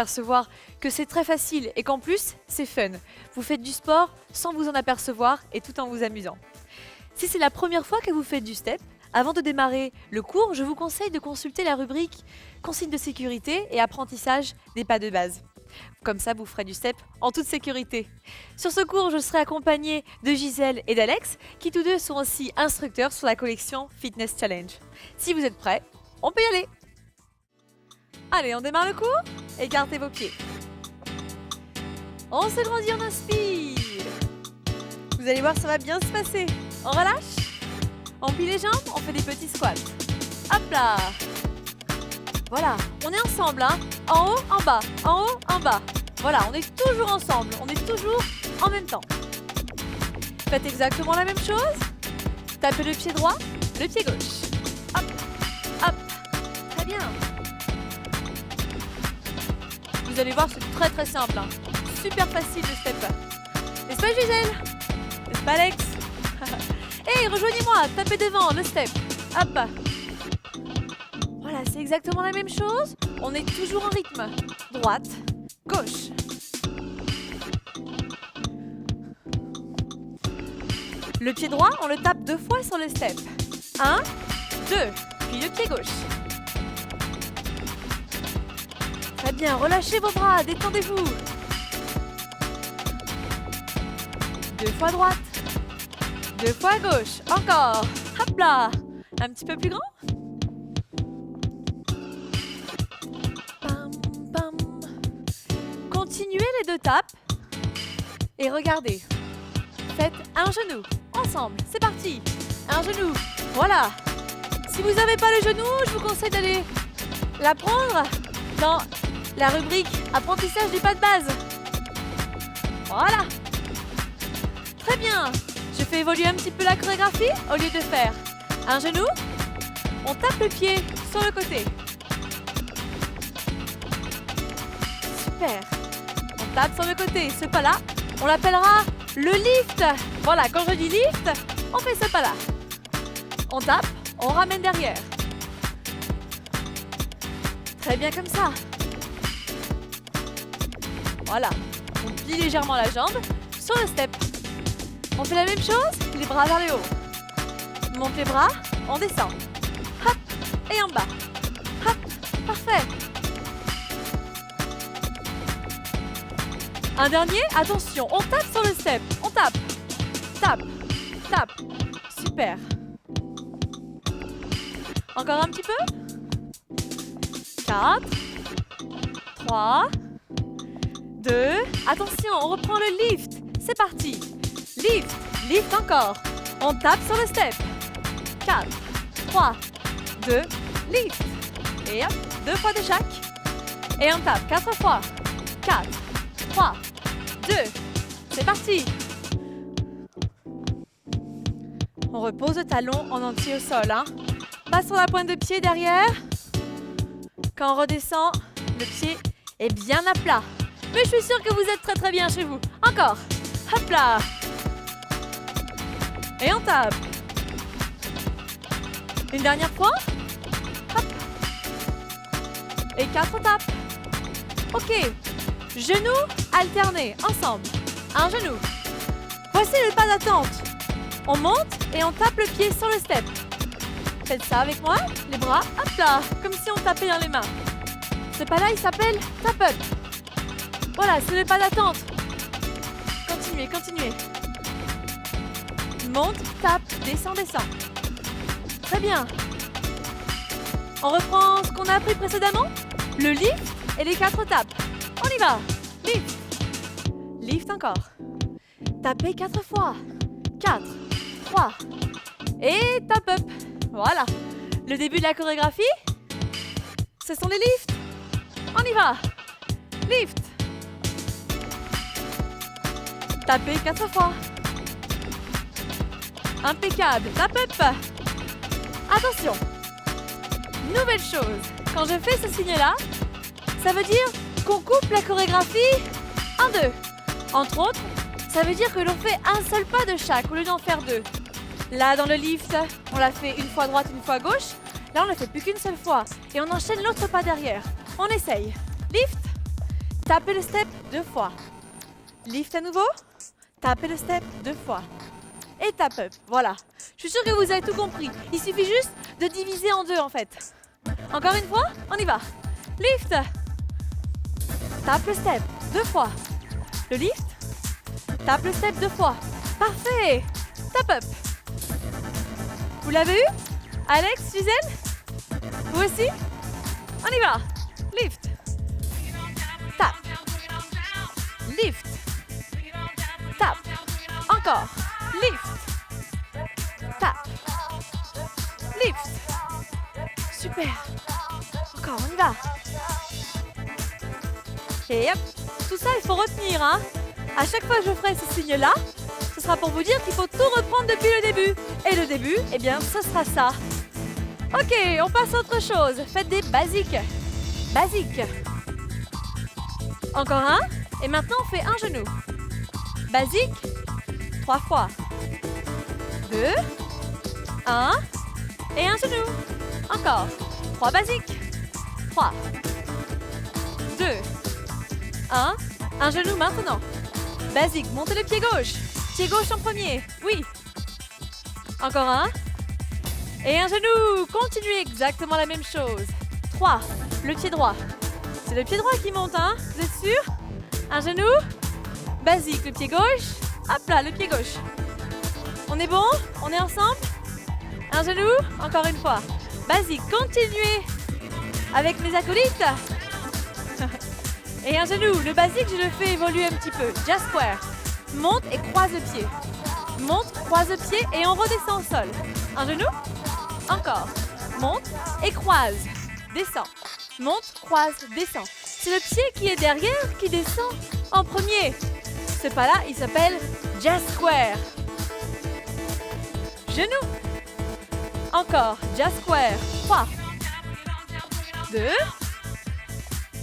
Apercevoir que c'est très facile et qu'en plus, c'est fun. Vous faites du sport sans vous en apercevoir et tout en vous amusant. Si c'est la première fois que vous faites du step, avant de démarrer le cours, je vous conseille de consulter la rubrique consignes de sécurité et apprentissage des pas de base. Comme ça, vous ferez du step en toute sécurité. Sur ce cours, je serai accompagnée de Gisèle et d'Alex, qui tous deux sont aussi instructeurs sur la collection Fitness Challenge. Si vous êtes prêts, on peut y aller. Allez, on démarre le cours. Écartez vos pieds. On se grandit, on inspire. Vous allez voir, ça va bien se passer. On relâche. On plie les jambes, on fait des petits squats. Hop là. Voilà, on est ensemble, hein. En haut, en bas, en haut, en bas. Voilà, on est toujours ensemble, on est toujours en même temps. Faites exactement la même chose. Tapez le pied droit, le pied gauche. Hop, hop. Très bien. Vous allez voir, c'est très très simple, hein. Super facile le step. N'est-ce pas Gisèle? N'est-ce pas Alex? Hey, rejoignez-moi, tapez devant, le step. Hop. Voilà, c'est exactement la même chose. On est toujours en rythme. Droite, gauche. Le pied droit, on le tape 2 fois sur le step. 1, 2, puis le pied gauche. Très bien, relâchez vos bras, détendez-vous. 2 fois droite, 2 fois gauche, encore. Hop là, un petit peu plus grand. Bam, bam. Continuez les 2 tapes et regardez. Faites un genou, ensemble, c'est parti. Un genou, voilà. Si vous n'avez pas le genou, je vous conseille d'aller la prendre dans la rubrique apprentissage du pas de base. Voilà. Très bien. Je fais évoluer un petit peu la chorégraphie. Au lieu de faire un genou, on tape le pied sur le côté. Super. On tape sur le côté. Ce pas-là, on l'appellera le lift. Voilà, quand je dis lift, on fait ce pas-là. On tape, on ramène derrière. Très bien comme ça. Voilà. On plie légèrement la jambe sur le step. On fait la même chose, les bras vers le haut. On monte les bras, on descend. Hop, et en bas. Hop, parfait. Un dernier, attention, on tape sur le step. On tape, tape, tape. Super. Encore un petit peu. 4, 3, 2. Attention, on reprend le lift. C'est parti. Lift, lift encore. On tape sur le step. 4, 3, 2, lift. Et hop, 2 fois de chaque. Et on tape 4 fois. 4, 3, 2. C'est parti. On repose le talon en entier au sol, hein. Pas sur la pointe de pied derrière. Quand on redescend, le pied est bien à plat. Mais je suis sûre que vous êtes très très bien chez vous. Encore. Hop là. Et on tape. Une dernière fois. Hop. Et 4 tapes. Ok. Genoux alternés ensemble. Un genou. Voici le pas d'attente. On monte et on tape le pied sur le step. Faites ça avec moi. Les bras, hop là. Comme si on tapait dans les mains. Ce pas-là, il s'appelle tap up. Voilà, c'est le pas d'attente. Continuez, continuez. Monte, tape, descend, descend. Très bien. On reprend ce qu'on a appris précédemment. Le lift et les 4 tapes. On y va. Lift. Lift encore. Tapez 4 fois. 4, 3. Et tap up. Voilà. Le début de la chorégraphie, ce sont les lifts. On y va. Lift. Tapez 4 fois. Impeccable. Tap up. Attention. Nouvelle chose. Quand je fais ce signe-là, ça veut dire qu'on coupe la chorégraphie en 2. Entre autres, ça veut dire que l'on fait un seul pas de chaque au lieu d'en faire 2. Là, dans le lift, on l'a fait une fois droite, une fois gauche. Là, on ne le fait plus qu'une seule fois. Et on enchaîne l'autre pas derrière. On essaye. Lift. Tapez le step 2 fois. Lift à nouveau. Tapez le step 2 fois. Et tap up. Voilà. Je suis sûre que vous avez tout compris. Il suffit juste de diviser en deux en fait. Encore une fois, on y va. Lift. Tape le step 2 fois. Le lift. Tape le step 2 fois. Parfait. Tap up. Vous l'avez eu? Alex, Gisèle? Vous aussi? On y va. Lift. Tap. Lift. Tap. Encore. Lift. Tap. Lift. Super. Encore, on y va. Et hop. Tout ça, il faut retenir, hein. À chaque fois que je ferai ce signe-là, ce sera pour vous dire qu'il faut tout reprendre depuis le début. Et le début, eh bien, ce sera ça. Ok, on passe à autre chose. Faites des basiques. Basiques. Encore un. Et maintenant, on fait un genou. Basique. 3 fois. 2. 1. Et un genou. Encore. 3 basiques. 3. 2. 1. Un genou maintenant. Basique. Montez le pied gauche. Pied gauche en premier. Oui. Encore un. Et un genou. Continuez exactement la même chose. 3. Le pied droit. C'est le pied droit qui monte, hein? Vous êtes sûr? Un genou. Basique. Le pied gauche. Hop là, le pied gauche. On est bon? On est ensemble? Un genou. Encore une fois. Basique. Continuez avec mes acolytes. Et un genou. Le basique, je le fais évoluer un petit peu. Jazz square. Monte et croise le pied. Monte, croise le pied et on redescend au sol. Un genou. Encore. Monte et croise. Descend. Monte, croise, descend. C'est le pied qui est derrière qui descend en premier. Ce pas-là, il s'appelle Jazz Square. Genou. Encore. Jazz Square. 3. 2.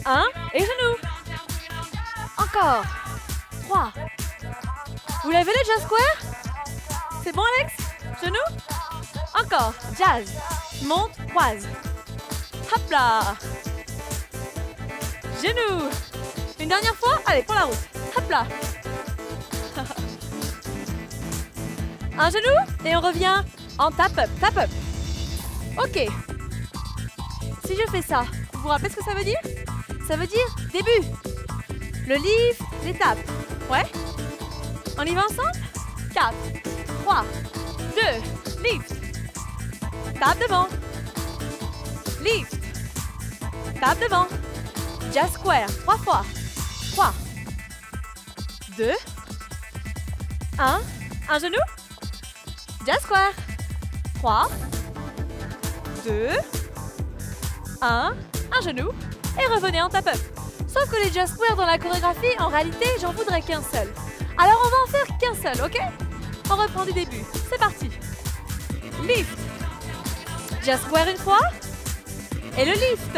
1. Et genou. Encore. 3. Vous l'avez le Jazz Square? C'est bon, Alex? Genou. Encore. Jazz. Monte, croise. Hop là. Genou. Une dernière fois. Allez, pour la route. Hop là. Un genou. Et on revient en tap up. Tap up. Ok. Si je fais ça, vous vous rappelez ce que ça veut dire? Ça veut dire début. Le lift, l'étape. Ouais? On y va ensemble? 4, 3, 2, lift. Tape devant. Lift. Tape devant. Jazz square. 3 fois. 3, 2, 1. Un genou. Jazz square. 3, 2, 1. Un genou. Et revenez en tap-up. Sauf que les jazz square dans la chorégraphie, en réalité, j'en voudrais qu'un seul. Alors on va en faire qu'un seul, ok? On reprend du début. C'est parti. Lift. Jazz square une fois. Et le lift.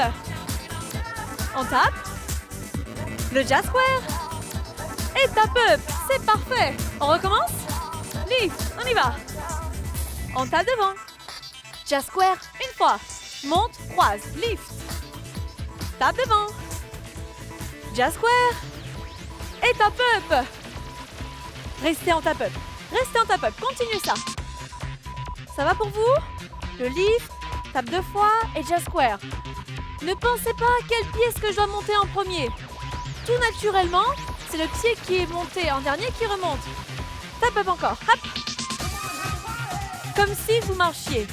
On tape. Le jazz square. Et tap up. C'est parfait. On recommence. Lift. On y va. On tape devant. Jazz square une fois. Monte, croise, lift. Tape devant. Jazz square. Et tap up. Restez en tap up. Restez en tap up. Continuez ça. Ça va pour vous? Le lift, tape 2 fois et jazz square. Ne pensez pas à quel pied est-ce que je dois monter en premier. Tout naturellement, c'est le pied qui est monté en dernier qui remonte. Tap up encore. Hop. Comme si vous marchiez.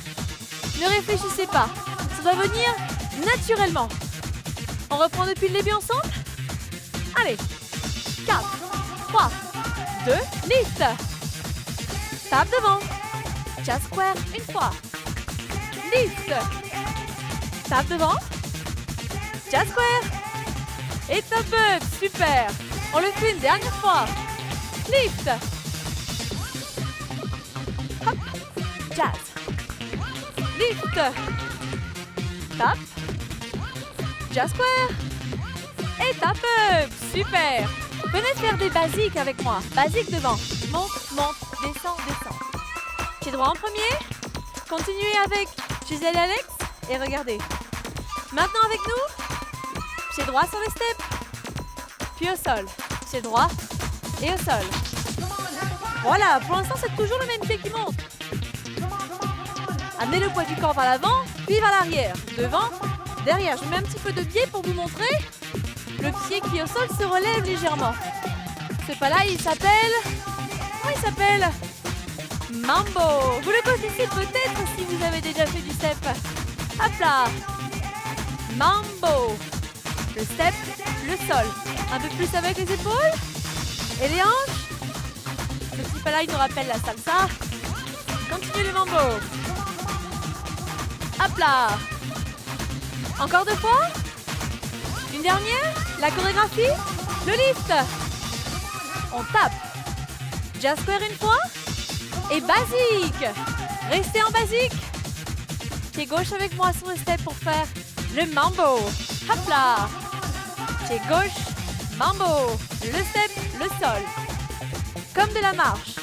Ne réfléchissez pas. Ça doit venir naturellement. On reprend depuis le début ensemble? Allez. 4, 3, 2, lift. Tape devant. Jazz square une fois. Lift. Tape devant. Jazz square. Et tap up. Super. On le fait une dernière fois. Lift. Hop. Jazz. Lift. Tap. Jazz square. Et tap up. Super. Venez faire des basiques avec moi. Basique devant. Monte, monte, descend, descend. Pied droit en premier. Continuez avec Gisèle et Alex. Et regardez. Maintenant avec nous. Pied droit sur les steps. puis au sol. Pied droit et au sol. Voilà, pour l'instant, c'est toujours le même pied qui monte. Amenez le poids du corps vers l'avant, puis vers l'arrière. Devant, derrière. Je mets un petit peu de biais pour vous montrer. Le pied qui est au sol se relève légèrement. Ce pas-là, il s'appelle... Comment il s'appelle? Mambo. Vous le connaissez peut-être si vous avez déjà fait du step. Hop là. Mambo. Le step, le sol. Un peu plus avec les épaules. Et les hanches. Ce petit pas-là, il nous rappelle la salsa. Continuez le mambo. Hop là. Encore 2 fois. Une dernière. La chorégraphie. Le lift. On tape. Jazz square une fois. Et basique. Restez en basique. Pied gauche avec moi sur le step pour faire le mambo. Hop là. Pied gauche. Mambo. Le step, le sol. Comme de la marche.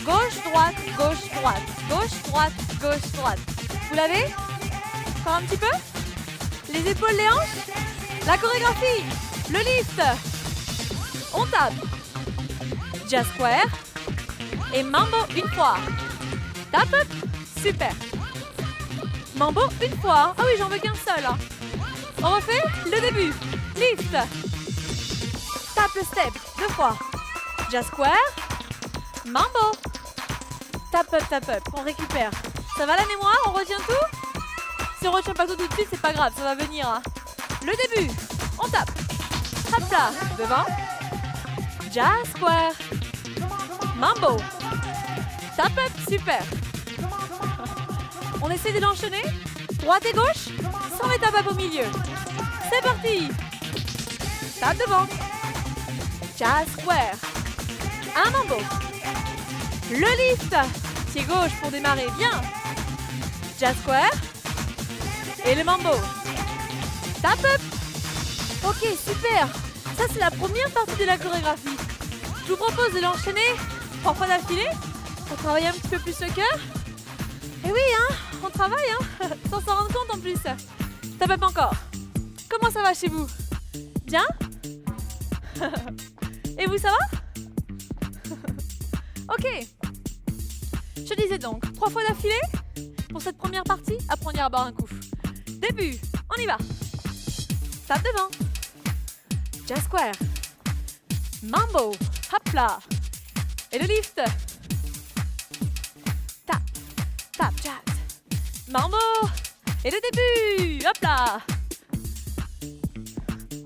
Gauche, droite, gauche, droite. Gauche, droite, gauche, droite. Vous l'avez? Encore un petit peu? Les épaules, les hanches. La chorégraphie. Le lift. On tape. Jazz square. Et mambo une fois. Tap up. Super. Mambo une fois. Ah oui, j'en veux qu'un seul. On refait le début. Lift. Tape le step 2 fois. Jazz square. Mambo. Tap up, tap up. On récupère. Ça va la mémoire? On retient tout? Si on retient pas tout de suite, c'est pas grave, ça va venir. Le début. On tape. Hop là. Devant. Jazz square. Mambo. Tap up. Super. On essaie de l'enchaîner. Droite et gauche. Sans les tap up au milieu. C'est parti. Tape devant. Jazz square. Un mambo. Le lift. Pied gauche pour démarrer. Bien. Jazz square. Et le mambo. Tap up. Ok, super. Ça, c'est la première partie de la chorégraphie. Je vous propose de l'enchaîner 3 fois d'affilée pour travailler un petit peu plus le cœur. Et oui, hein, on travaille, hein, sans s'en rendre compte en plus. Tap up encore. Comment ça va chez vous? Bien? Et vous, ça va? Ok. Je disais donc, 3 fois d'affilée pour cette première partie. Apprenez à boire un coup. Début, on y va. Tape devant. Jazz square. Mambo. Hop là. Et le lift. Tap. Tap, jazz. Mambo. Et le début. Hop là.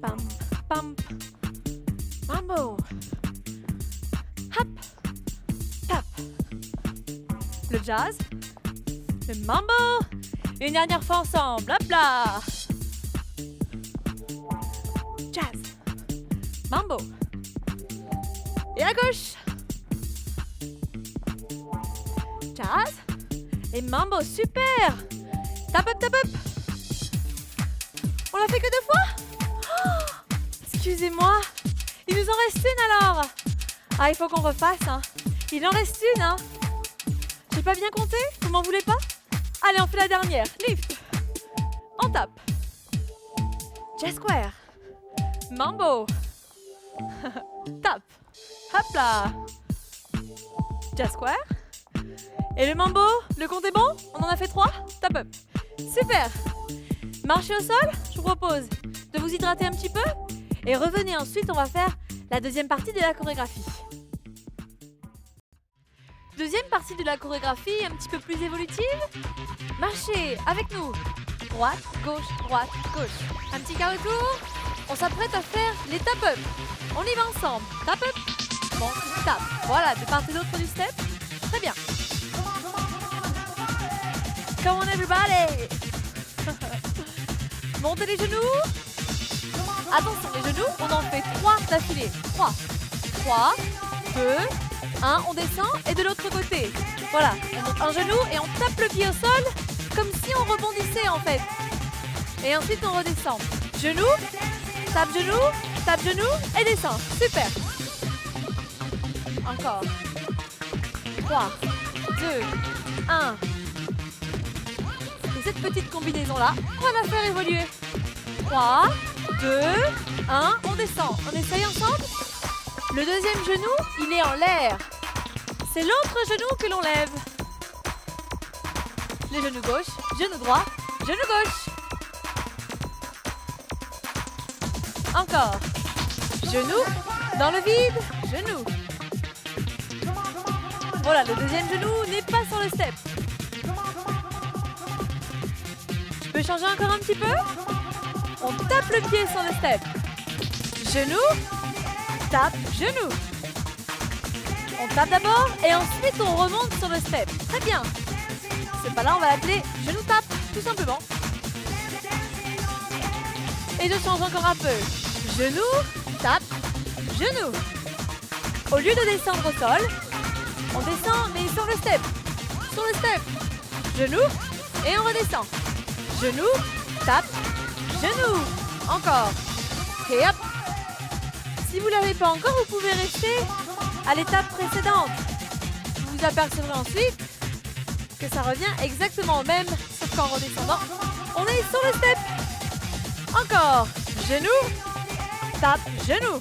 Pam, pam. Mambo. Hop. Tap. Le jazz. Le mambo. Une dernière fois ensemble. Hop là. Jazz. Mambo. Et à gauche. Jazz. Et mambo. Super. Tap up, tap up. On l'a fait que 2 fois? Oh, excusez-moi. Il nous en reste une alors. Ah, il faut qu'on refasse. Hein. Il en reste une. Hein. J'ai pas bien compté? Vous m'en voulez pas? Allez, on fait la dernière. Lift. On tape. Jazz square. Mambo. Tap. Hop là. Jazz square. Et le mambo, le compte est bon? On en a fait 3? Tap up. Super. Marchez au sol. Je vous propose de vous hydrater un petit peu. Et revenez ensuite, on va faire la deuxième partie de la chorégraphie. Deuxième partie de la chorégraphie, un petit peu plus évolutive. Marchez avec nous. Droite, gauche, droite, gauche. Un petit quart de tour. On s'apprête à faire les tap-up. On y va ensemble. Tap-up. Bon, tap. Voilà, de part et d'autre du step. Très bien. Come on everybody. Montez les genoux. Attention, les genoux, on en fait 3 d'affilée. 3. 3, 2, 1, on descend et de l'autre côté. Voilà, on monte un genou et on tape le pied au sol comme si on rebondissait en fait. Et ensuite on redescend. Genou, tape genou et descend. Super. Encore. 3, 2, 1. Et cette petite combinaison là, on va la faire évoluer. 3, 2, 1, on descend. On essaye ensemble. Le deuxième genou, il est en l'air. C'est l'autre genou que l'on lève. Les genoux gauche, genou droit, genou gauche. Encore. Genou dans le vide, genou. Voilà, le deuxième genou n'est pas sur le step. Je peux changer encore un petit peu? On tape le pied sur le step. Genou, tape, genou. On tape d'abord et ensuite on remonte sur le step. Très bien. Ce pas-là, on va l'appeler genou tape, tout simplement. Et je change encore un peu. Genou, tape, genou. Au lieu de descendre au sol, on descend mais sur le step. Sur le step. Genou et on redescend. Genou, tape, genou. Encore. Et hop. Si vous ne l'avez pas encore, vous pouvez rester à l'étape précédente. Vous vous apercevrez ensuite que ça revient exactement au même, sauf qu'en redescendant, on est sur le step. Encore. Genou, tape, genou.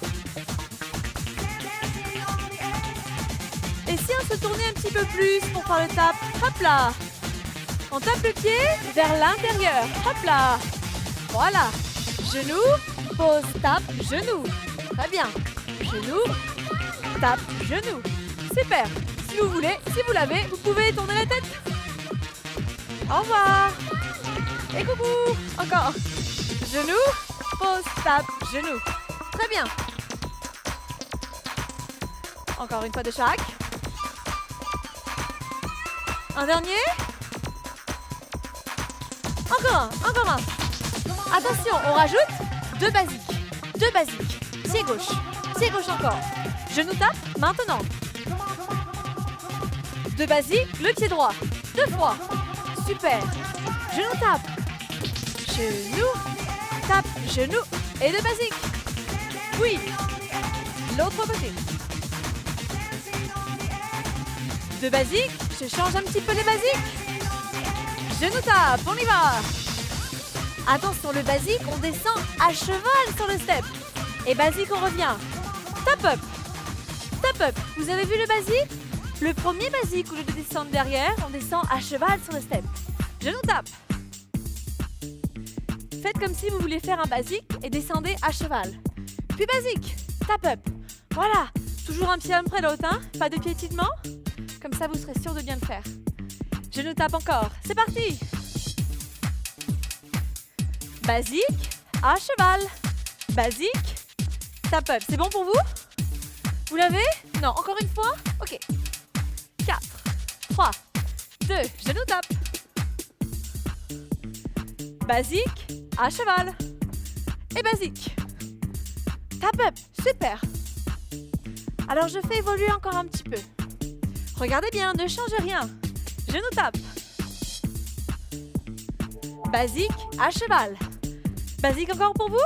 Et si on se tournait un petit peu plus pour faire le tap, hop là. On tape le pied vers l'intérieur, hop là. Voilà. Genou, pose, tape, genou. Très bien. Genou, tape, genou. Super. Si vous voulez, si vous l'avez, vous pouvez tourner la tête. Au revoir. Et coucou. Encore. Genou, pose, tape, genou. Très bien. Encore une fois de chaque. Un dernier. Encore un. Attention, on rajoute deux basiques. Deux basiques. Pied gauche encore. Genou tape, maintenant. Deux basiques, le pied droit. Deux fois. Super. Genou tape. Genou, tape, genou et deux basiques. Oui. L'autre côté. Deux basiques, je change un petit peu les basiques. Genou tape, on y va. Attention, le basique, on descend à cheval sur le step. Et basique, on revient. Tap up. Tap up. Vous avez vu le basique? Le premier basique, au lieu de descendre derrière, on descend à cheval sur le step. Genou tape. Faites comme si vous vouliez faire un basique et descendez à cheval. Puis basique. Tap up. Voilà. Toujours un pied après l'autre, hein? Pas de piétinement. Comme ça, vous serez sûr de bien le faire. Genou tape encore. C'est parti. Basique, à cheval. Basique, tap up. C'est bon pour vous? Vous l'avez? Non, encore une fois? Ok. 4, 3, 2, genou tape. Basique, à cheval. Et basique. Tap up. Super. Alors, je fais évoluer encore un petit peu. Regardez bien, ne changez rien. Genou tape. Basique, à cheval. Basique encore pour vous?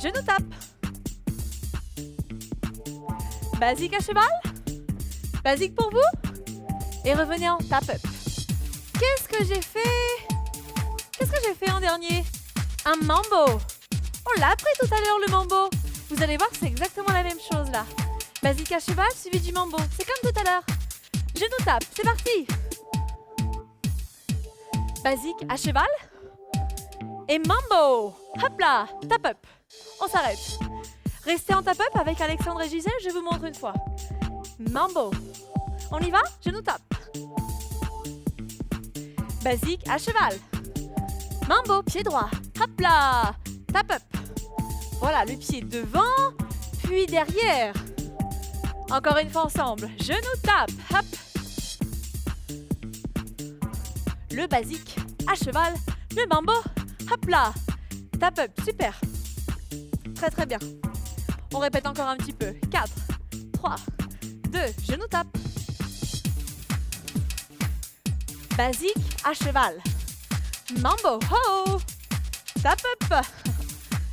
Genou tape. Basique à cheval. Basique pour vous? Et revenez en tap up. Qu'est-ce que j'ai fait? Qu'est-ce que j'ai fait en dernier? Un mambo. On l'a appris tout à l'heure, le mambo. Vous allez voir, c'est exactement la même chose là. Basique à cheval suivi du mambo. C'est comme tout à l'heure. Genou tape, c'est parti. Basique à cheval. Et mambo. Hop là, tap up. On s'arrête. Restez en tap up avec Alexandre et Gisèle, je vous montre une fois. Mambo. On y va? Genou tape. Basique à cheval. Mambo, pied droit. Hop là, tap up. Voilà, le pied devant, puis derrière. Encore une fois ensemble. Genou tape. Hop. Le basique à cheval. Le mambo. Hop là. Tap up. Super. Très très bien. On répète encore un petit peu. 4, 3, 2. Genou tape. Basique à cheval. Mambo. Ho. Tap up.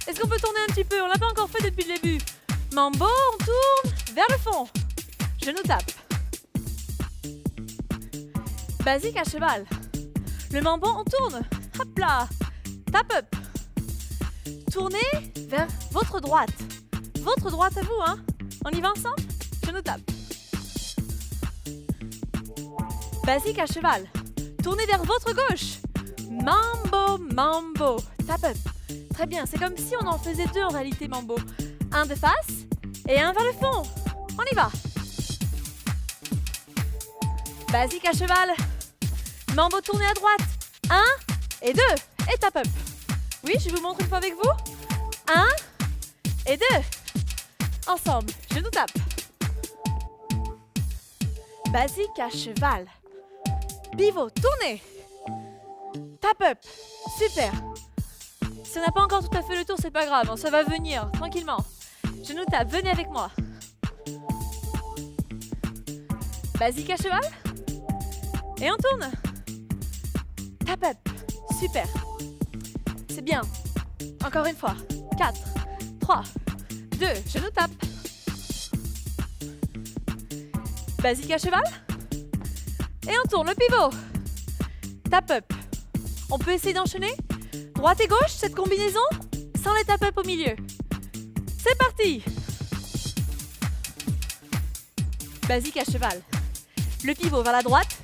Est-ce qu'on peut tourner un petit peu? On l'a pas encore fait depuis le début. Mambo, on tourne vers le fond. Genou tape. Basique à cheval. Le mambo, on tourne. Hop là. Tap up. tournez vers votre droite. Votre droite à vous, hein. On y va ensemble? Genou tape. Basique à cheval. Tournez vers votre gauche. Mambo, mambo. Tap up. Très bien, c'est comme si on en faisait deux en réalité, mambo. Un de face et un vers le fond. On y va. Basique à cheval. Mambo tournez à droite. 1 et 2. Et tap up. Oui, je vous montre une fois avec vous. 1 et 2. Ensemble, genou tape. Basique à cheval. Pivot, tournez. Tap up. Super. Si on n'a pas encore tout à fait le tour, c'est pas grave, ça va venir, tranquillement. Genou tape, venez avec moi. Basique à cheval. Et on tourne. Tap up. Super. C'est bien. Encore une fois. 4, 3, 2, genou tape. Basique à cheval. Et on tourne le pivot. Tap up. On peut essayer d'enchaîner droite et gauche, cette combinaison, sans les tap up au milieu. C'est parti. Basique à cheval. Le pivot vers la droite.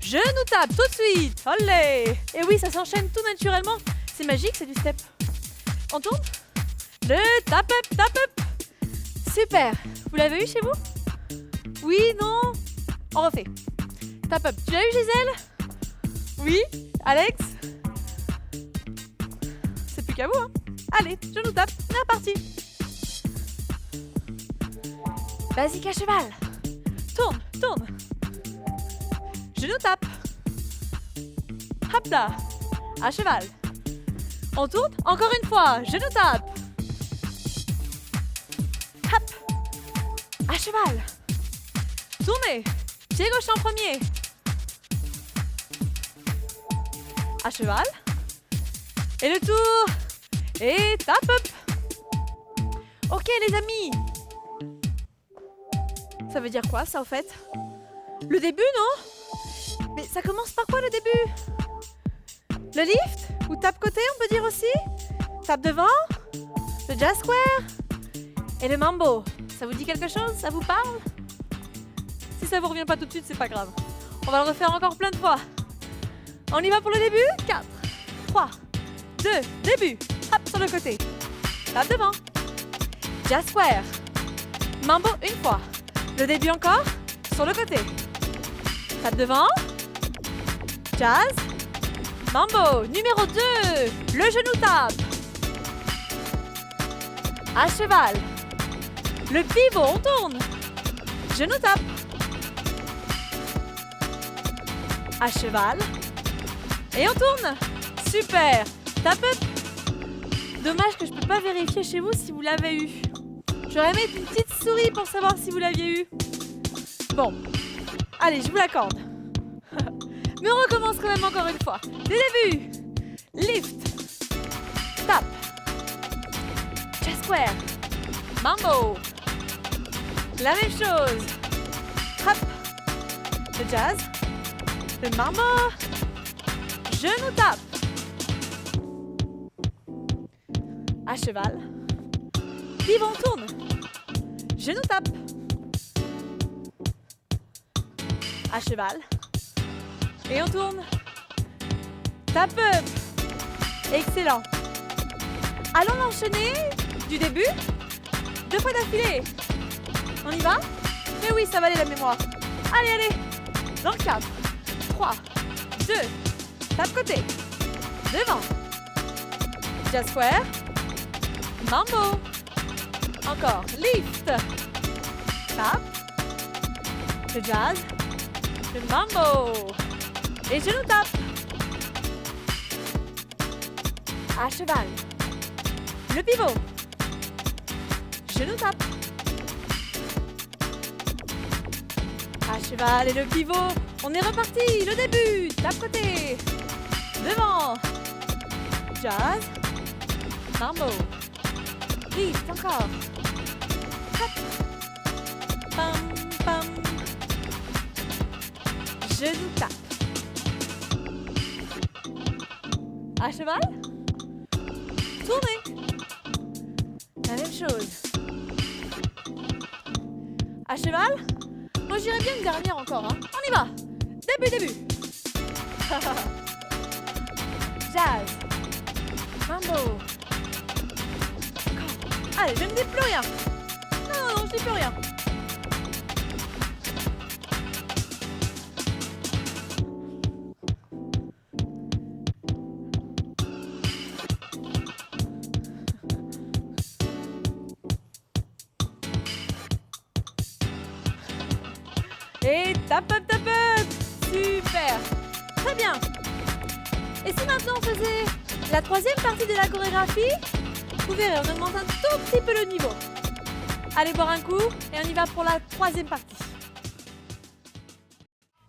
Genou tape tout de suite. Olé. Et oui, ça s'enchaîne tout naturellement. C'est magique, c'est du step. On tourne. Le tap up, tap up. Super. Vous l'avez eu chez vous? Oui, non? On refait. Tap up. Tu l'as eu, Gisèle? Oui? Alex? C'est plus qu'à vous, hein? Allez, genou tape. On est reparti. Basique à cheval. Tourne, tourne. Genou tape. Hop là. À cheval. On tourne. Encore une fois. Genou tape. Hop. À cheval. Tournez. Pied gauche en premier. À cheval. Et le tour. Et tap up. Ok les amis. Ça veut dire quoi ça au fait? Le début non? Mais ça commence par quoi le début? Le lift? Ou tape côté on peut dire aussi? Tape devant? Le jazz square? Et le mambo? Ça vous dit quelque chose? Ça vous parle? Si ça vous revient pas tout de suite, c'est pas grave. On va le refaire encore plein de fois. On y va pour le début? 4, 3, 2, début. Hop, sur le côté. Tape devant. Jazz square. Mambo une fois. Le début encore. Sur le côté. Tape devant. Jazz. Mambo. Numéro 2. Le genou tape. À cheval. Le pivot, on tourne. Genou tape. À cheval. Et on tourne. Super. Tape up. Dommage que je peux pas vérifier chez vous si vous l'avez eu. J'aurais aimé une petite souris pour savoir si vous l'aviez eu. Bon. Allez, je vous l'accorde. Mais on recommence quand même encore une fois. Dès le début. Lift. Tap. Jazz square. Mambo. La même chose. Hop. Le jazz. Le mambo. Genou tape. À cheval. Pivot, on tourne. Genou tape. À cheval. Et on tourne. Tap up. Excellent. Allons l'enchaîner du début. 2 fois d'affilée. On y va? Mais oui, ça va aller la mémoire. Allez, allez. Dans 4, 3, 2. Tape côté. Devant. Jazz square. Mambo. Encore. Lift. Tap. Le jazz. Le mambo. Et genou tape. À cheval. Le pivot. Genou tape. À cheval et le pivot. On est reparti. Le début. Tape côté. Devant. Jazz. Mambo. Lift encore. Hop. Pam, pam. Genou tape. À cheval. Tournez. À cheval? Moi j'irais bien une dernière encore, hein. On y va. Début. Jazz. Mambo. Allez, je ne dis plus rien. Non, je dis plus rien. Et tap up. Super. Très bien. Et si maintenant on faisait la troisième partie de la chorégraphie? Vous verrez, on augmente un tout petit peu le niveau. Allez boire un coup et on y va pour la troisième partie.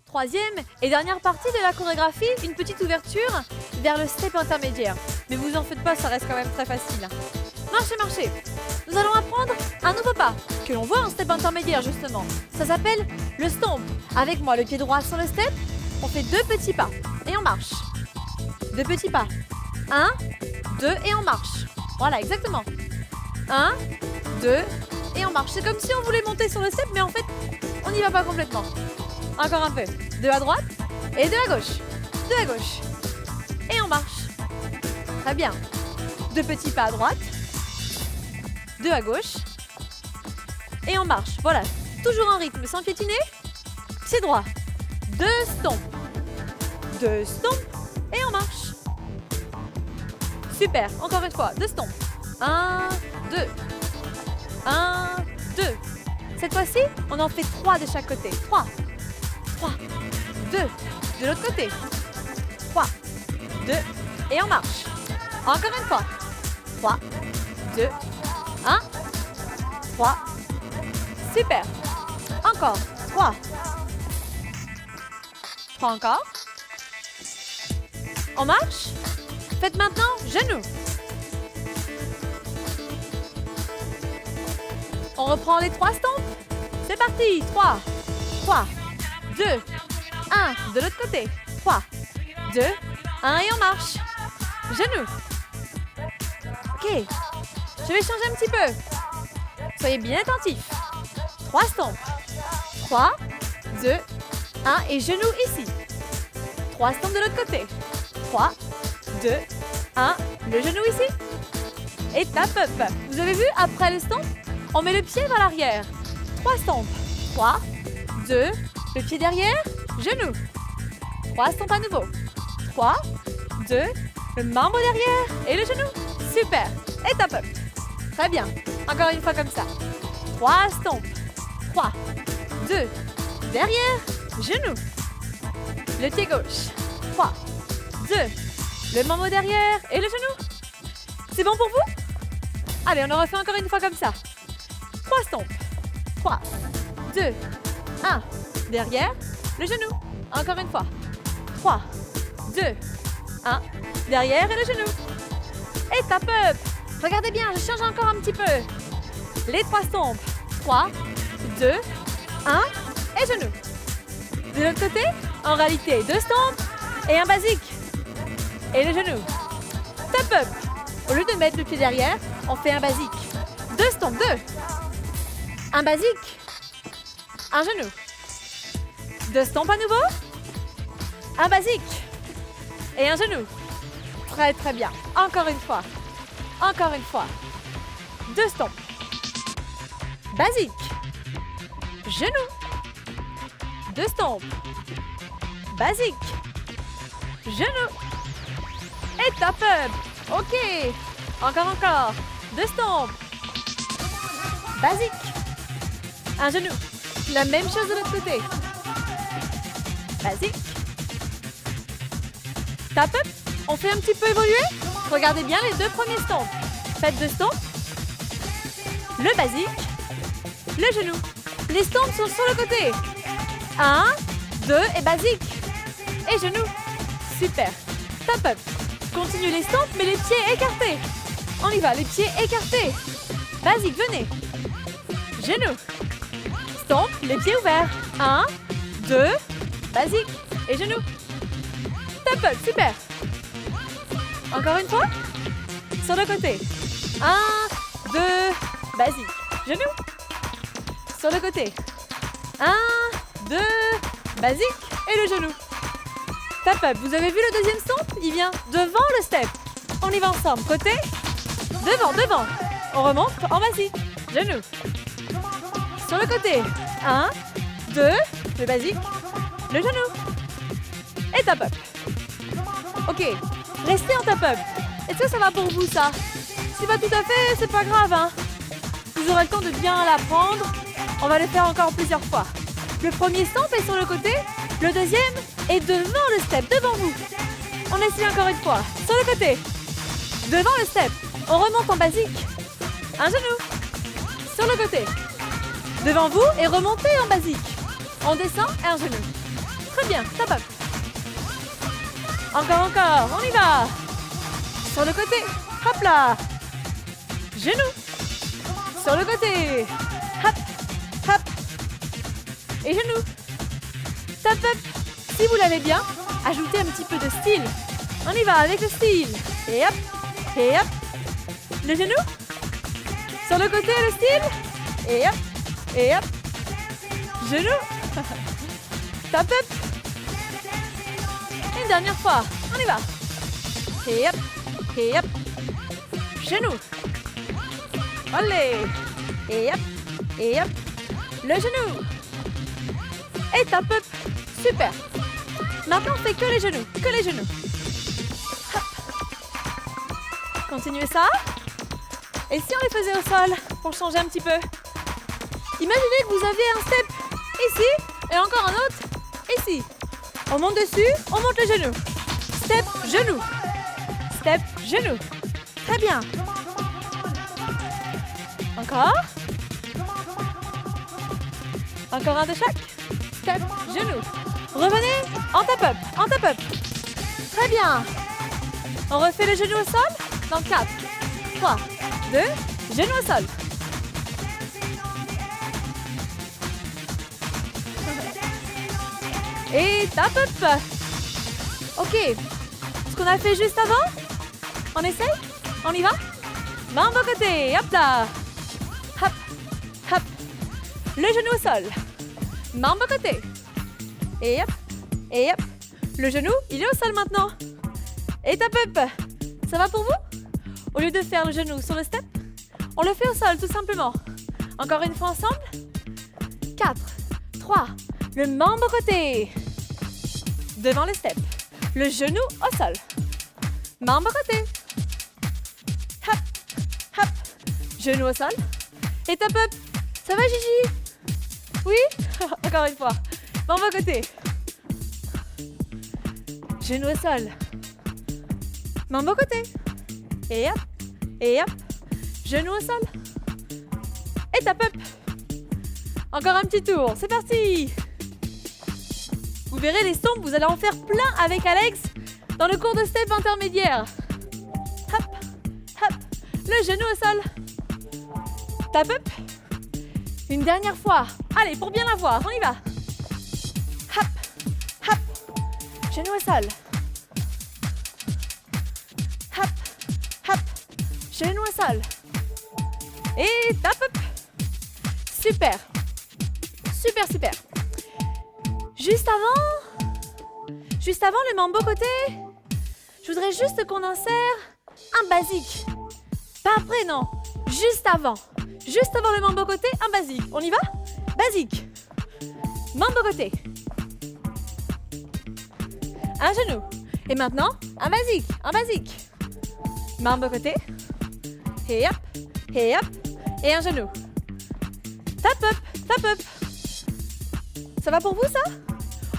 Troisième et dernière partie de la chorégraphie, une petite ouverture vers le step intermédiaire. Mais vous en faites pas, ça reste quand même très facile. Marchez. Nous allons apprendre un nouveau pas que l'on voit en step intermédiaire justement. Ça s'appelle le stomp. Avec moi, le pied droit sur le step, on fait 2 petits pas et on marche. 2 petits pas. 1, 2 et on marche. Voilà, exactement. 1, 2 et on marche. C'est comme si on voulait monter sur le step, mais en fait, on n'y va pas complètement. Encore un peu. 2 à droite et 2 à gauche. 2 à gauche. Et on marche. Très bien. 2 petits pas à droite. 2 à gauche. Et on marche. Voilà. Toujours en rythme, sans piétiner. Pied droit. 2 stomp. 2 stomp. Et on marche. Super. Encore une fois. 2 stomp. 1, 2. 1, 2. Cette fois-ci, on en fait 3 de chaque côté. 3. 2. De l'autre côté. 3. 2. Et on marche. Encore une fois. 3. 2. 1. 3. Super. Encore. 3. 3 encore. On marche. Faites maintenant genoux. On reprend les 3 stomps. C'est parti. 3. 2. 1. De l'autre côté. 3. 2. 1 et on marche. Genoux. Ok. Je vais changer un petit peu. Soyez bien attentifs. 3 stomps. 3. 2. 1 et genoux ici. 3 stomps de l'autre côté. 3. 2. 1. Le genou ici. Et tap up. Vous avez vu, après le stomp, on met le pied vers l'arrière. 3 stomps. 3. 2. Le pied derrière. Genou. 3 stomps à nouveau. 3. 2. Le membre derrière et le genou. Super. Et tap up. Très bien. Encore une fois comme ça. 3 stomps. 3. 2. Derrière. Genou. Le pied gauche. 3. 2. Le membre derrière et le genou. C'est bon pour vous? Allez, on en refait encore une fois comme ça. 3 stomps. 3. 2. 1. Derrière. Le genou. Encore une fois. 3. 2. 1. Derrière et le genou. Et tap up. Regardez bien, je change encore un petit peu. Les 3 stomps. 3. 2. 1. Et genou. De l'autre côté, en réalité, 2 stomps et un basique. Et le genou. Tap up. Au lieu de mettre le pied derrière, on fait un basique. 2 stomps, 2. Un basique. Un genou. 2 stomps à nouveau. Un basique. Et un genou. Très très bien. Encore une fois. Encore une fois. 2 stomps. Basique. Genou. 2 stomps. Basique. Genou. Et tap up. Ok. Encore. 2 stomps. Basique. Un genou. La même chose de l'autre côté. Basique. Tap up. On fait un petit peu évoluer. Regardez bien les 2 premiers stomps. Faites 2 stomps. Le basique. Le genou. Les stomps sont sur le côté. 1, 2 et basique. Et genou. Super. Tap up. Continue les stomps mais les pieds écartés. On y va, les pieds écartés. Basique, venez. Genou. Stomp, les pieds ouverts. 1, 2, basique. Et genou. Tap up, super. Encore une fois. Sur le côté. 1, 2, basique. Genou. Sur le côté. 1, 2, basique et le genou. Tap up. Vous avez vu le deuxième stomp? Il vient devant le step. On y va ensemble. Côté, devant, devant. On remonte en basique. Genou. Sur le côté. 1, 2, le basique, le genou. Et tap up. Ok, restez en tap up. Est-ce que ça va pour vous ça? Si pas tout à fait, c'est pas grave, hein. Vous aurez le temps de bien l'apprendre. On va le faire encore plusieurs fois. Le premier stomp est sur le côté. Le deuxième est devant le step, devant vous. On essaie encore une fois. Sur le côté. Devant le step. On remonte en basique. Un genou. Sur le côté. Devant vous et remontez en basique. On descend et un genou. Très bien, tap up. Encore, encore, on y va. Sur le côté. Hop là. Genou. Sur le côté. Hop, hop. Et genou. Tap up. Si vous l'avez bien, ajoutez un petit peu de style. On y va avec le style. Et hop, et hop. Le genou. Sur le côté, le style. Et hop, et hop. Genou. Tap up. Une dernière fois. On y va. Et hop, et hop. Genou. Allez. Et hop, et hop. Le genou. Et tap up. Super. Maintenant, on fait que les genoux. Que les genoux. Hop. Continuez ça. Et si on les faisait au sol, pour changer un petit peu? Imaginez que vous aviez un step ici et encore un autre ici. On monte dessus, on monte le genou. Step, genou. Step, genou. Très bien. Encore. Encore un de chaque. Step, genou. Revenez en tap up, en tap up. Très bien. On refait le genou au sol dans 4, 3, 2, genou au sol. Et tap up. Ok. Ce qu'on a fait juste avant, on essaye? On y va? Main au côté, hop là. Hop, hop. Le genou au sol. Main au côté. Et hop, et hop. Le genou, il est au sol maintenant. Et tap up. Ça va pour vous? Au lieu de faire le genou sur le step, on le fait au sol tout simplement. Encore une fois ensemble. 4, 3, le membre au côté. Devant le step. Le genou au sol. Membre au côté. Hop, hop. Genou au sol. Et tap up. Ça va Gigi? Oui? Encore une fois. Membre au côté. Genou au sol. Membre au côté. Et hop, et hop. Genou au sol. Et tap up. Encore un petit tour. C'est parti. Vous verrez les stomps, vous allez en faire plein avec Alex dans le cours de step intermédiaire. Hop, hop. Le genou au sol. Tap up. Une dernière fois. Allez, pour bien la voir, on y va. Hop, hop. Genou au sol. Hop, hop. Genou au sol. Et tap up. Super. Super, super. Juste avant le mambo côté, je voudrais juste qu'on insère un basique. Pas après, non. Juste avant le mambo côté, un basique. On y va? Basique. Mambo côté. Un genou. Et maintenant, un basique. Mambo côté. Et hop, et hop. Et un genou. Tap up, tap up. Ça va pour vous, ça?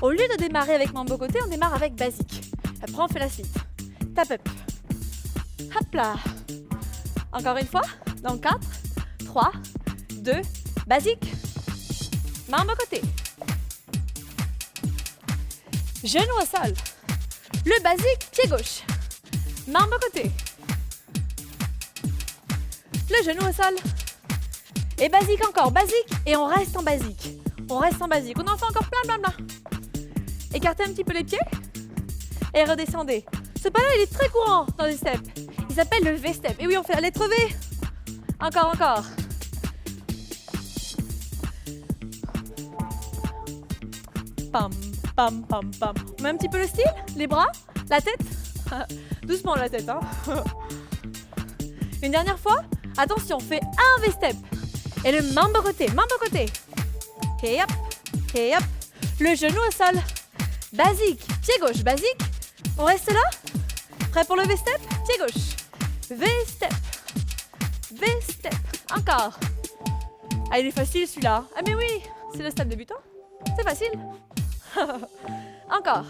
Au lieu de démarrer avec mambo côté, on démarre avec basique. Après, on fait la suite. Tap up. Hop là. Encore une fois. Dans 4, 3, 2, basique. Mambo côté. Genou au sol. Le basique, pied gauche. Mambo côté. Le genou au sol. Et basique encore, basique. Et on reste en basique. On reste en basique. On en fait encore plein. Écartez un petit peu les pieds. Et redescendez. Ce pas-là, il est très courant dans les steps. Il s'appelle le V-step. Et oui, on fait la lettre V. Encore. Pam, pam, pam, pam. On met un petit peu le style? Les bras? La tête? Doucement la tête, hein. Une dernière fois. Attention, on fait un V-step. Et le mambo côté, mambo côté. Et hop, et hop. Le genou au sol. Basique, pied gauche, basique. On reste là? Prêt pour le V-step? Pied gauche. V-step. V-step. Encore. Ah, il est facile celui-là. Ah mais oui, c'est le step débutant. C'est facile. Encore.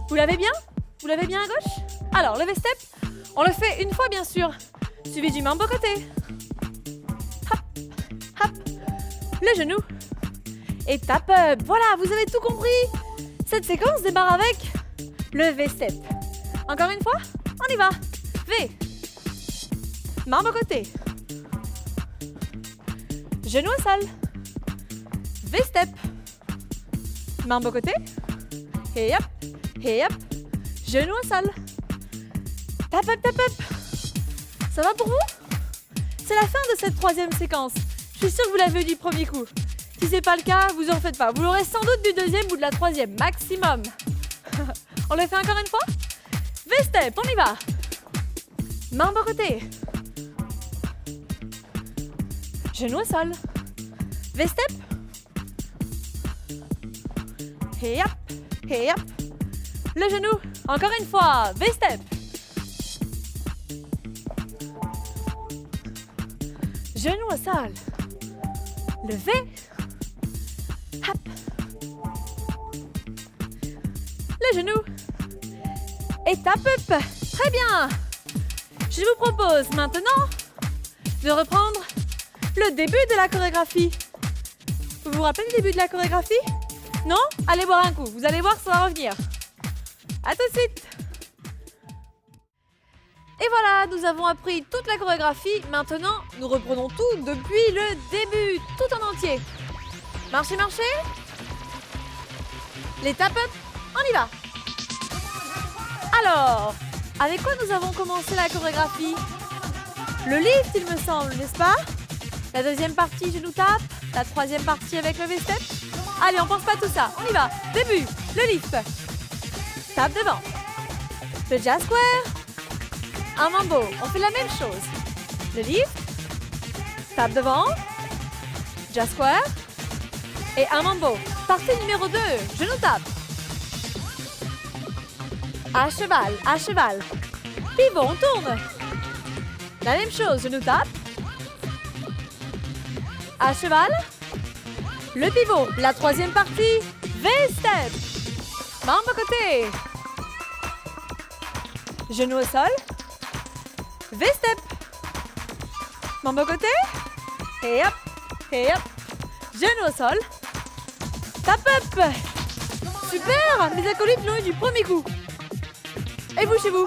Vous l'avez bien? Vous l'avez bien à gauche? Alors, le V-step, on le fait une fois bien sûr, suivi du mambo côté. Hop, hop. Le genou. Et tap up. Voilà, vous avez tout compris. Cette séquence démarre avec le V-step. Encore une fois, on y va. V. Mambo côté. Genou au sol. V-step. Mambo côté. Et hop, et hop. Genou au sol. Tap up, tap up. Ça va pour vous? C'est la fin de cette troisième séquence. Je suis sûre que vous l'avez eu du premier coup. Si c'est pas le cas, vous en faites pas. Vous l'aurez sans doute du deuxième ou de la troisième, maximum. On le fait encore une fois? V-step, on y va. Mambo côté. Genou au sol. V-step. Et hop, et hop. Le genou. Encore une fois. V-step. Genou au sol. Le V. Hop. Le genou. Et tap up. Très bien. Je vous propose maintenant de reprendre le début de la chorégraphie. Vous vous rappelez le début de la chorégraphie? Non? Allez boire un coup. Vous allez voir, ça va revenir. À tout de suite. Et voilà, nous avons appris toute la chorégraphie. Maintenant, nous reprenons tout depuis le début, tout en entier. Marchez, marchez. Les tap-up, on y va. Alors, avec quoi nous avons commencé la chorégraphie? Le lift, il me semble, n'est-ce pas? La deuxième partie, je nous tape. La troisième partie avec le V-step. Allez, on pense pas à tout ça. On y va. Début, le lift. Tape devant. Le jazz square. Un mambo. On fait la même chose. Le lift. Tape devant. Jazz square. Et un mambo. Partie numéro 2. Genou tape. À cheval, à cheval. Pivot, on tourne. La même chose, genou tape. À cheval. Le pivot, la troisième partie. V-step. Mambo côté. Genou au sol. V-step. Mambo côté. Et hop, et hop. Genou au sol. Tap up. Super, mes acolytes l'ont eu du premier coup. Et vous chez vous?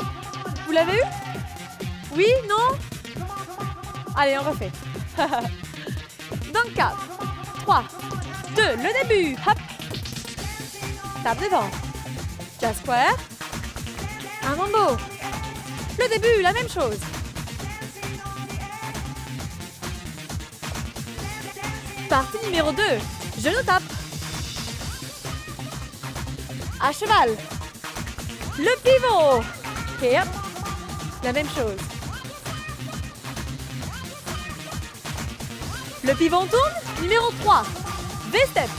Vous l'avez eu? Oui? Non? Allez, on refait. Dans 4, 3, 2, le début. Hop. Tape devant. Jazz square. Un mambo. Le début, la même chose. Partie numéro 2. Genou tape. À cheval. Le pivot. Et hop. La même chose. Le pivot, on tourne. Numéro 3. V-step.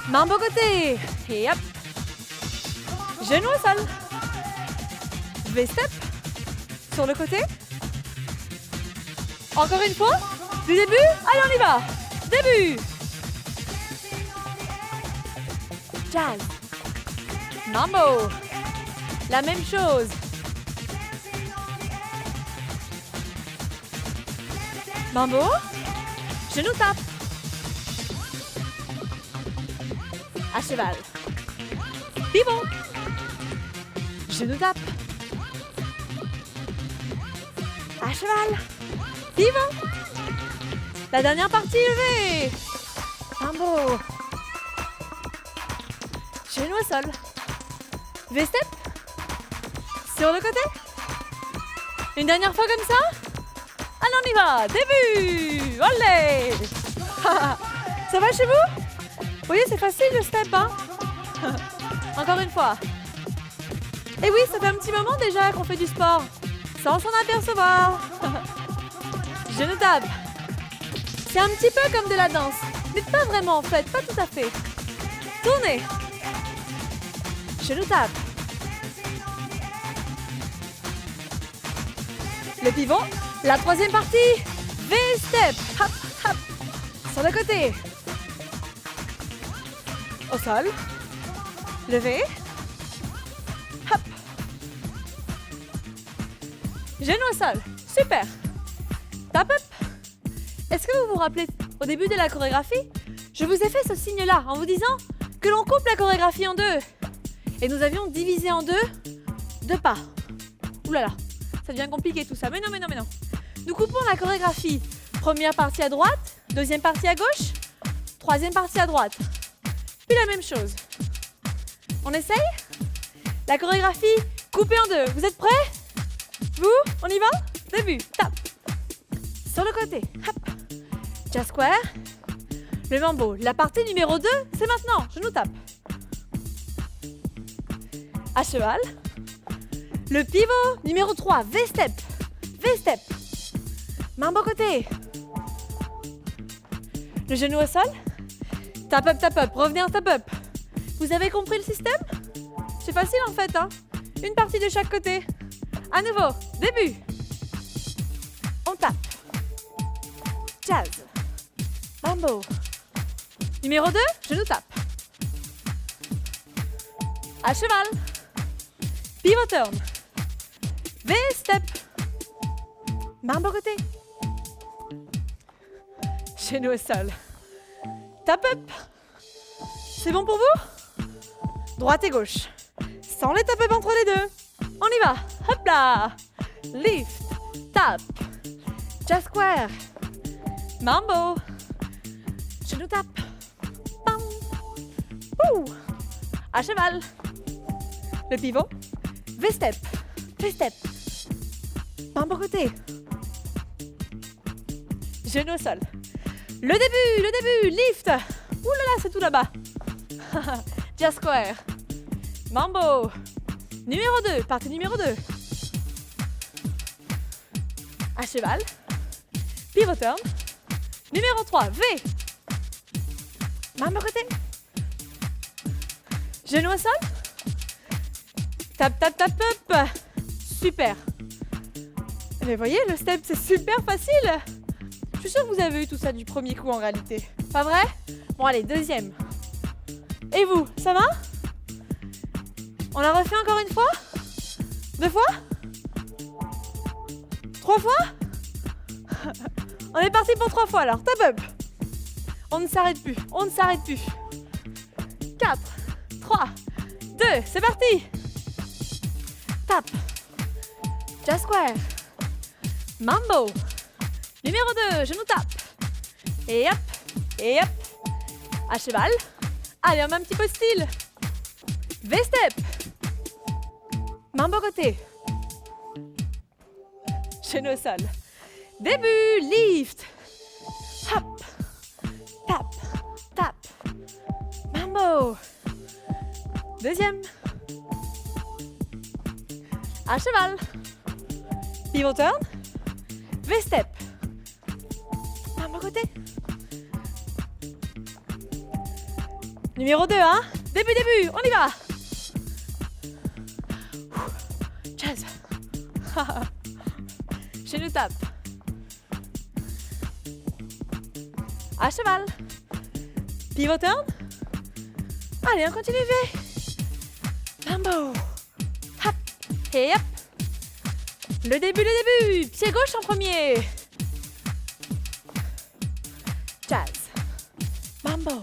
Mambo côté. Et hop. Genou au sol. V-step. Sur le côté. Encore une fois. Du début. Allez, on y va. Début. Jazz. Mambo. La même chose. Mambo. Genou tape. À cheval. Pivot. Genou tape. À cheval. Pivot. La dernière partie levée. Mambo. Genou au sol. V-step. Sur le côté. Une dernière fois comme ça. Allez, on y va. Début. Olé. Ça va chez vous? Vous voyez, c'est facile le step, hein? Encore une fois. Et oui, ça fait un petit moment déjà qu'on fait du sport, sans s'en apercevoir. Je nous tape. C'est un petit peu comme de la danse, mais pas vraiment en fait, pas tout à fait. Tournez. Je nous tape. Le pivot, la troisième partie. V-step. Hop, hop. Sur le côté. Au sol. Levé. Hop. Genou au sol. Super. Tap up. Est-ce que vous vous rappelez, au début de la chorégraphie, je vous ai fait ce signe-là en vous disant que l'on coupe la chorégraphie en deux. Et nous avions divisé en deux pas. Ouh là là, ça devient compliqué tout ça. Mais non, mais non, mais non. Nous coupons la chorégraphie. Première partie à droite, deuxième partie à gauche, troisième partie à droite. Puis la même chose. On essaye? La chorégraphie coupée en deux. Vous êtes prêts? Vous? On y va? Début. Tap. Sur le côté. Hop. Jazz square. Le mambo. La partie numéro 2, c'est maintenant. Je nous tape. À cheval. Le pivot numéro 3. V-step. V-step. Mambo côté. Le genou au sol. Tap up, tap up. Revenez en tap up. Vous avez compris le système? C'est facile en fait, hein? Une partie de chaque côté. À nouveau. Début. On tape. Jazz. Mambo. Numéro 2, je nous tape. À cheval. Pivot turn. V-step. Mambo côté. Genou au sol. Tap up. C'est bon pour vous? Droite et gauche. Sans les tap up entre les deux. On y va. Hop là. Lift. Tap. Jazz square. Mambo. Genou tape. Pam. Ouh. À cheval. Le pivot. V-step. V-step. Mambo côté. Genou au sol. Le début, lift. Ouh là là, c'est tout là-bas. Jazz square. Mambo. Numéro 2, partie numéro 2. À cheval. Pivot turn. Numéro 3, V. Mambo côté. Genou au sol. Tap, tap, tap, up. Super. Mais vous voyez, le step, c'est super facile. Je suis sûre que vous avez eu tout ça du premier coup en réalité. Pas vrai? Bon allez, deuxième. Et vous, ça va? On la refait encore une fois? 2 fois? 3 fois? On est parti pour 3 fois alors, tap up. On ne s'arrête plus, on ne s'arrête plus. 4, 3, 2, c'est parti. Tap. Jazz square. Mambo. Numéro 2, je nous tape. Et hop, et hop. À cheval. Allez, on met un petit peu de style. V-step. Mambo côté. Genou au sol. Début, lift. Hop. Tap, tap. Mambo. Deuxième. À cheval. Pivot turn. V-step. Mambo côté. Numéro 2, hein? Début, on y va. Jazz. Je nous tape. À cheval. Pivot turn. Allez, on continue, V. Mambo. Hop. Et hop. Le début. Pied gauche en premier. Jazz. Mambo.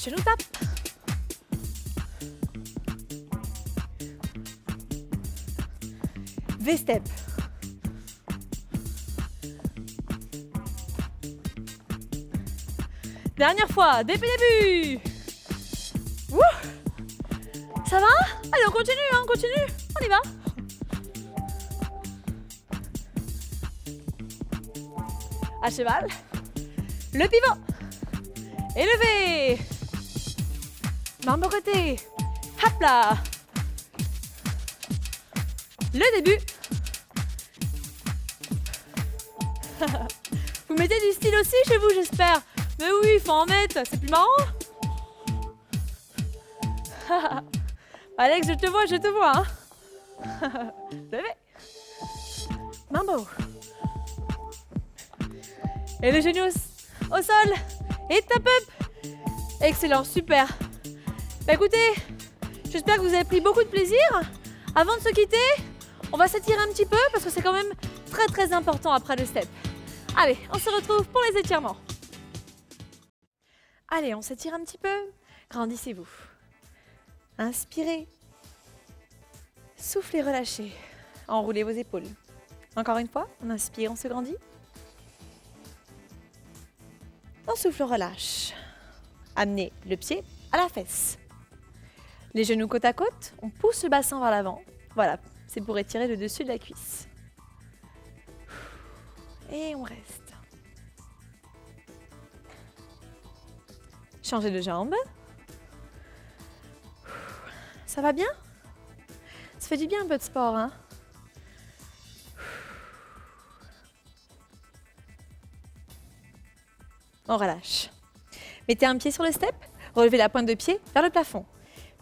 Je nous tape. V-step. Dernière fois, début. Wouh. Ça va? Allez, on continue, hein, on continue. On y va. À cheval. Le pivot. Et levez. Main côté. Hop là. Le début. Vous mettez du style aussi chez vous, j'espère. Mais oui, il faut en mettre, c'est plus marrant. Alex, je te vois. Hein. Levez. Mambo. Et les genoux au sol. Et tap up. Excellent, super. Bah écoutez, j'espère que vous avez pris beaucoup de plaisir. Avant de se quitter, on va s'étirer un petit peu parce que c'est quand même très très important après le step. Allez, on se retrouve pour les étirements. Allez, on s'étire un petit peu. Grandissez-vous. Inspirez. Soufflez, relâchez. Enroulez vos épaules. Encore une fois, on inspire, on se grandit. On souffle, relâche. Amenez le pied à la fesse. Les genoux côte à côte, on pousse le bassin vers l'avant. Voilà, c'est pour étirer le dessus de la cuisse. Et on reste. Changez de jambe. Ça va bien? Ça fait du bien un peu de sport, hein? On relâche. Mettez un pied sur le step, relevez la pointe de pied vers le plafond.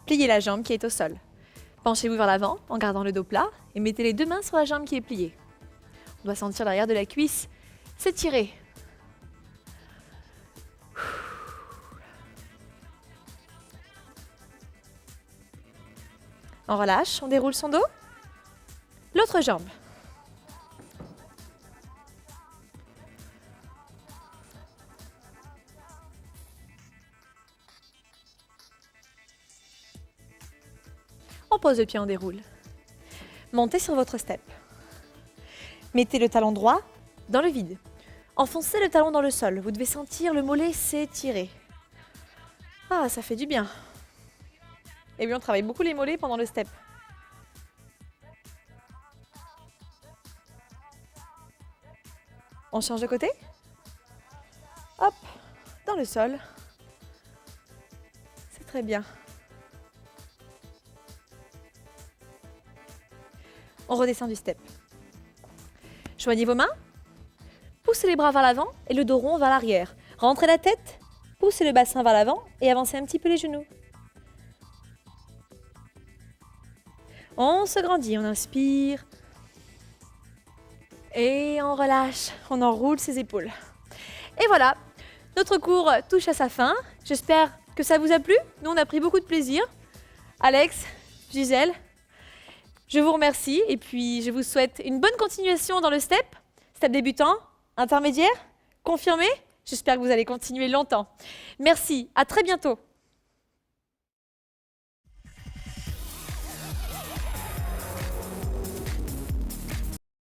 Pliez la jambe qui est au sol. Penchez-vous vers l'avant en gardant le dos plat et mettez les deux mains sur la jambe qui est pliée. On doit sentir l'arrière de la cuisse s'étirer. On relâche, on déroule son dos. L'autre jambe. On pose le pied, on déroule. Montez sur votre step. Mettez le talon droit dans le vide. Enfoncez le talon dans le sol. Vous devez sentir le mollet s'étirer. Ah, ça fait du bien. Et oui, on travaille beaucoup les mollets pendant le step. On change de côté. Hop, dans le sol. C'est très bien. On redescend du step. Joignez vos mains. Poussez les bras vers l'avant et le dos rond vers l'arrière. Rentrez la tête. Poussez le bassin vers l'avant et avancez un petit peu les genoux. On se grandit, on inspire. Et on relâche, on enroule ses épaules. Et voilà, notre cours touche à sa fin. J'espère que ça vous a plu. Nous, on a pris beaucoup de plaisir. Alex, Gisèle, je vous remercie et puis je vous souhaite une bonne continuation dans le step. Step débutant, intermédiaire, confirmé. J'espère que vous allez continuer longtemps. Merci, à très bientôt.